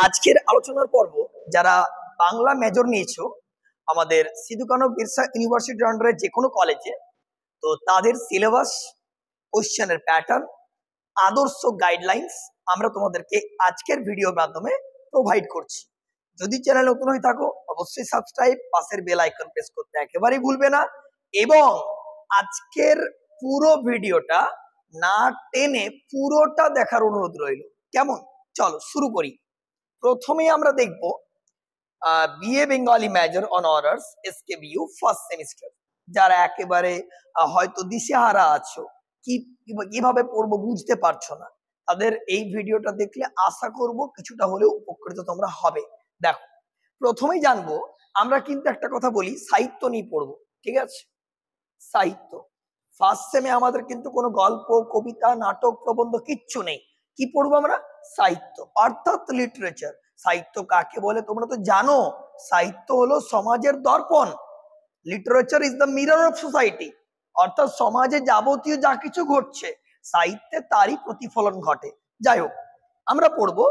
আজকের আলোচনার পর্ব যারা বাংলা মেজর নিয়েছো আমাদের সিধু কানু বিরসা ইউনিভার্সিটির আন্ডারে যে কোনো কলেজে, তো তাদের সিলেবাস, কোশ্চেনের প্যাটার্ন, আদর্শ গাইডলাইন্স আমরা তোমাদেরকে আজকের ভিডিওর মাধ্যমে প্রোভাইড করছি। যদি চ্যানেল নতুন হয়ে থাকো অবশ্যই সাবস্ক্রাইব, পাশের বেল আইকন প্রেস করতে একেবারেই ভুলবে না। এবং আজকের পুরো ভিডিওটা না টেনে পুরোটা দেখার অনুরোধ রইল। কেমন? চলো শুরু করি। প্রথমেই আমরা দেখব BA Bengali major on honours এসকেবিইউ first semester. যারা একেবারে হয়তো দিশেহারা আছো, কিভাবে পড়বো বুঝতে পারছো না, তাদের এই ভিডিওটা দেখলে আশা করব কিছুটা হলেও উপকৃত তোমরা হবে। দেখো, প্রথমেই জানবো আমরা কিন্তু একটা কথা বলি, সাহিত্য নিয়ে পড়বো, ঠিক আছে? সাহিত্য ফার্স্ট সেমে আমাদের কিন্তু কোনো গল্প, কবিতা, নাটক, প্রবন্ধ কিচ্ছু নেই। কি পড়বো আমরা? সাহিত্য, অর্থাৎ লিটারেচার। সাহিত্য কাকে বলে তোমরা তো জানো, সাহিত্য হলো সমাজের দর্পণ। Literature is the mirror of society, অর্থাৎ সমাজে যাবতীয় যা কিছু ঘটছে সাহিত্যে তারই প্রতিফলন ঘটে। যাই হোক, আমরা পড়বো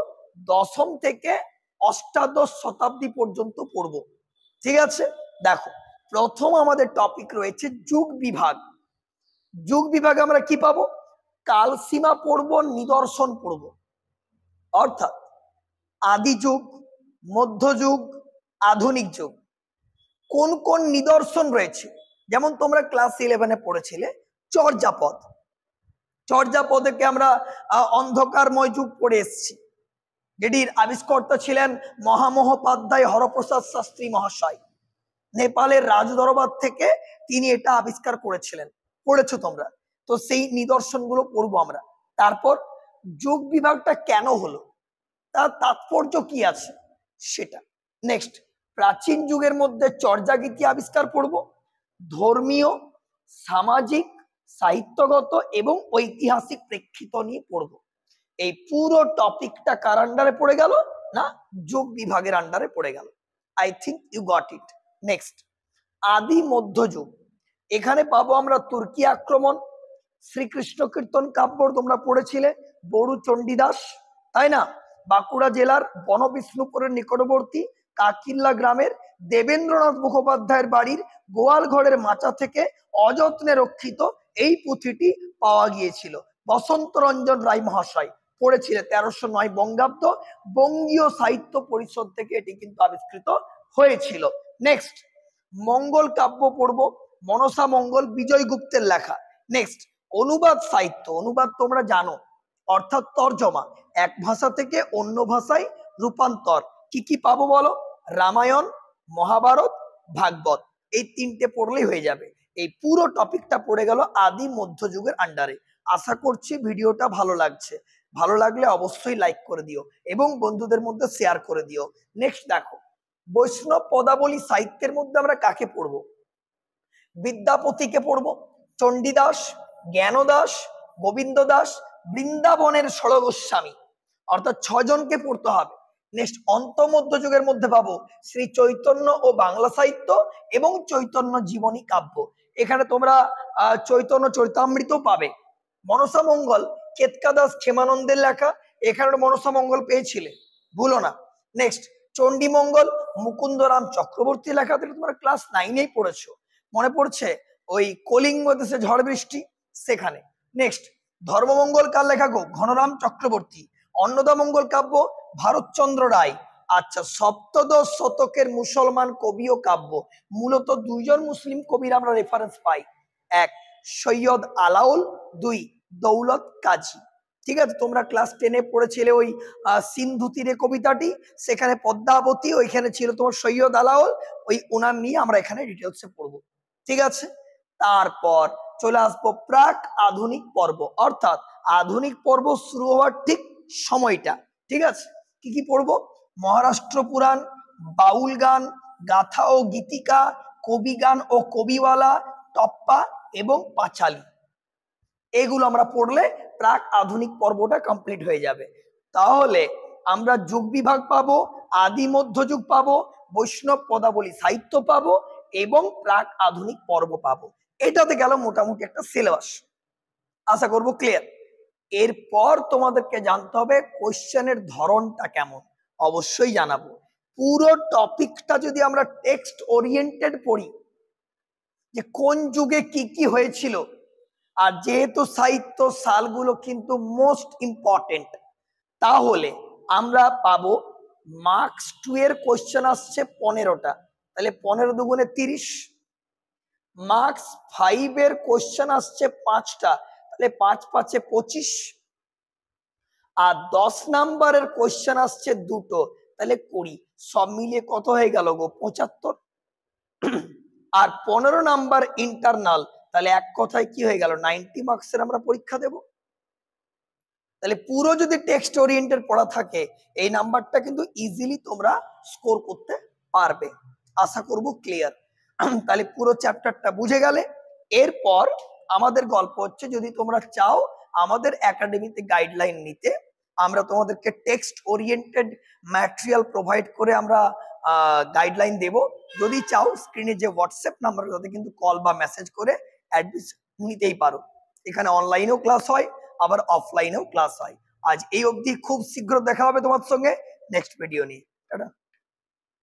দশম থেকে অষ্টাদশ শতাব্দী পর্যন্ত পড়বো, ঠিক আছে? দেখো, প্রথম আমাদের টপিক রয়েছে যুগ বিভাগ। যুগ বিভাগে আমরা কি পাবো? কালসীমা পড়বো, নিদর্শন পড়বো, অর্থাৎ আদি যুগ, মধ্যযুগ, আধুনিক যুগ কোন কোন নিদর্শন রয়েছে। যেমন তোমরা ক্লাস 11-এ পড়েছিলে চর্যাপদ। চর্যাপদকে আমরা অন্ধকারময় যুগ পড়ে এসেছি, যেটির আবিষ্কর্তা ছিলেন মহামহোপাধ্যায় হরপ্রসাদ শাস্ত্রী মহাশয়। নেপালের রাজদরবার থেকে তিনি এটা আবিষ্কার করেছিলেন, পড়েছো তোমরা? তো সেই নিদর্শনগুলো পড়বো আমরা। তারপর যুগ বিভাগটা কেন হলো, তার তাৎপর্য কি আছে সেটা। নেক্সট, প্রাচীন যুগের মধ্যে চর্যাগীতি আবিষ্কার পড়ব। ধর্মীয়, সামাজিক, সাহিত্যগত এবং ঐতিহাসিক প্রেক্ষিত নিয়ে পড়ব। এই পুরো টপিকটা কার আন্ডারে পড়ে গেল? না, যুগ বিভাগের আন্ডারে পড়ে গেল। I think you got it. Next, আদি মধ্যযুগ। এখানে পাবো আমরা তুর্কি আক্রমণ, শ্রীকৃষ্ণ কীর্তন কাব্য তোমরা পড়েছিলে, বড়ু চণ্ডীদাস, তাই না? বাঁকুড়া জেলার বনবিষ্ণুপুরের নিকটবর্তী কাকিল্লা গ্রামের দেবেন্দ্রনাথ মুখোপাধ্যায়ের বাড়ির গোয়াল ঘরের মাচা থেকে অযত্নে রক্ষিত এই পুঁথিটি পাওয়া গিয়েছিল। বসন্ত রঞ্জন রায় মহাশয় পড়েছিলেন 1309 বঙ্গাব্দ, বঙ্গীয় সাহিত্য পরিষদ থেকে এটি কিন্তু আবিষ্কৃত হয়েছিল। নেক্সট, মঙ্গল কাব্য পড়বো, মনসা মঙ্গল, বিজয় গুপ্তের লেখা। নেক্সট, অনুবাদ সাহিত্য। অনুবাদ তোমরা জানো, অর্থাৎ তর্জমা, এক ভাষা থেকে অন্য ভাষায় রূপান্তর। কি কি পাবো বলো? রামায়ণ, মহাভারত, ভাগবত, এই তিনটে পড়লেই হয়ে যাবে। এই পুরো টপিকটা পড়ে গেল আদি মধ্যযুগের আন্ডারে। আশা করছি ভিডিওটা ভালো লাগছে। ভালো লাগলে অবশ্যই লাইক করে দিও এবং বন্ধুদের মধ্যে শেয়ার করে দিও। নেক্সট দেখো, বৈষ্ণব পদাবলী সাহিত্যের মধ্যে আমরা কাকে পড়বো? বিদ্যাপতিকে পড়বো, চণ্ডীদাস, জ্ঞানদাস, গোবিন্দ দাস, বৃন্দাবনের ষড়গোস্বামী, অর্থাৎ 6 জনকে পড়তে হবে। নেক্সট, অন্তমধ্যযুগের মধ্যে পাবো শ্রী চৈতন্য ও বাংলা সাহিত্য এবং চৈতন্য জীবনী কাব্য। এখানে তোমরা চৈতন্য চরিতামৃত পাবে। মনসা মঙ্গল কেতকা দাস ক্ষেমানন্দের লেখা, এখানে মনসা মঙ্গল পেয়েছিলে, ভুলো না। নেক্সট, চণ্ডী মঙ্গল মুকুন্দরাম চক্রবর্তী লেখা, তোমরা ক্লাস 9-এই পড়েছো, মনে পড়ছে? ওই কলিঙ্গ দেশে ঝড় বৃষ্টি, সেখানে। নেক্সট, ধর্মমঙ্গল কার লেখা গো? ঘনরাম চক্রবর্তী। অন্নদা মঙ্গল কাব্য ভারতচন্দ্র রায়। আচ্ছা, সপ্তদশ শতকের মুসলমান কবি ও কাব্য। মূলত 2 জন মুসলিম কবির আমরা রেফারেন্স পাই, এক সৈয়দ আলাউল, 2 দৌলত কাজী। ঠিক আছে, তোমরা ক্লাস 10-এ পড়েছিলে ওই সিন্ধু তীরে কবিতাটি, সেখানে পদ্মাবতী, ওইখানে ছিল তোমার সৈয়দ আলাউল, ওই ওনার নিয়ে আমরা এখানে ডিটেলসে পড়বো, ঠিক আছে? তারপর চলে আসবো প্রাক আধুনিক পর্ব, অর্থাৎ আধুনিক পর্ব শুরু হওয়ার ঠিক সময়টা, ঠিক আছে? কি কি পড়বো? মহারাষ্ট্র পুরাণ, বাউল গান, গাথা ও গীতিকা, কবি গান ও কবিওয়ালা, টপ্পা এবং পাঁচালী। এগুলো আমরা পড়লে প্রাক আধুনিক পর্বটা কমপ্লিট হয়ে যাবে। তাহলে আমরা যুগ বিভাগ পাবো, আদি মধ্যযুগ পাবো, বৈষ্ণব পদাবলী সাহিত্য পাবো এবং প্রাক আধুনিক পর্ব পাবো। এটাতে গেল মোটামুটি একটা সিলেবাস, আশা করব ক্লিয়ার। এরপর তোমাদেরকে জানতে হবে কোশ্চেনের ধরনটা কেমন, অবশ্যই জানাবো। পুরো টপিকটা যদি আমরা টেক্সট ওরিয়েন্টেড পড়ি, যে কোন যুগে কি কি হয়েছিল, আর যেহেতু সাহিত্য সালগুলো কিন্তু মোস্ট ইম্পর্টেন্ট, তাহলে আমরা পাবো মার্কস 2 এর কোশ্চেন আসছে 15টা, তাহলে 15 দুগুণে 30। মার্কস 5 এর কোশ্চেন আসছে 5টা, তাহলে 5 5 25। আর 10 নাম্বারের কোশ্চেন আসছে 2টো, তাহলে 20। সব মিলিয়ে কত হয়ে গেল গো? 75। আর 15 নাম্বার ইন্টারনাল, তাহলে এক কথায় কি হয়ে গেল? 90 মার্কসের আমরা পরীক্ষা দেব। তাহলে পুরো যদি টেক্সট ওরিয়েন্টেড পড়া থাকে, এই নাম্বারটা কিন্তু ইজিলি তোমরা স্কোর করতে পারবে। আশা করব ক্লিয়ার। তাহলে পুরো চ্যাপ্টারটা বুঝে গেলে। এরপর আমাদের গল্প হচ্ছে, যদি তোমরা চাও আমাদের একাডেমিতে গাইডলাইন নিতে, আমরা তোমাদেরকে টেক্সট ওরিয়েন্টেড ম্যাটেরিয়াল প্রোভাইড করে আমরা গাইডলাইন দেব। যদি চাও স্ক্রিনে যে হোয়াটসঅ্যাপ নাম্বার, তাতে কিন্তু কল বা মেসেজ করে অ্যাডমিশন নিতেই পারো। এখানে অনলাইনেও ক্লাস হয়, আবার অফলাইনেও ক্লাস হয়। আজ এই অবধি, খুব শীঘ্র দেখা হবে তোমার সঙ্গে নেক্সট ভিডিও নিয়ে। টাটা।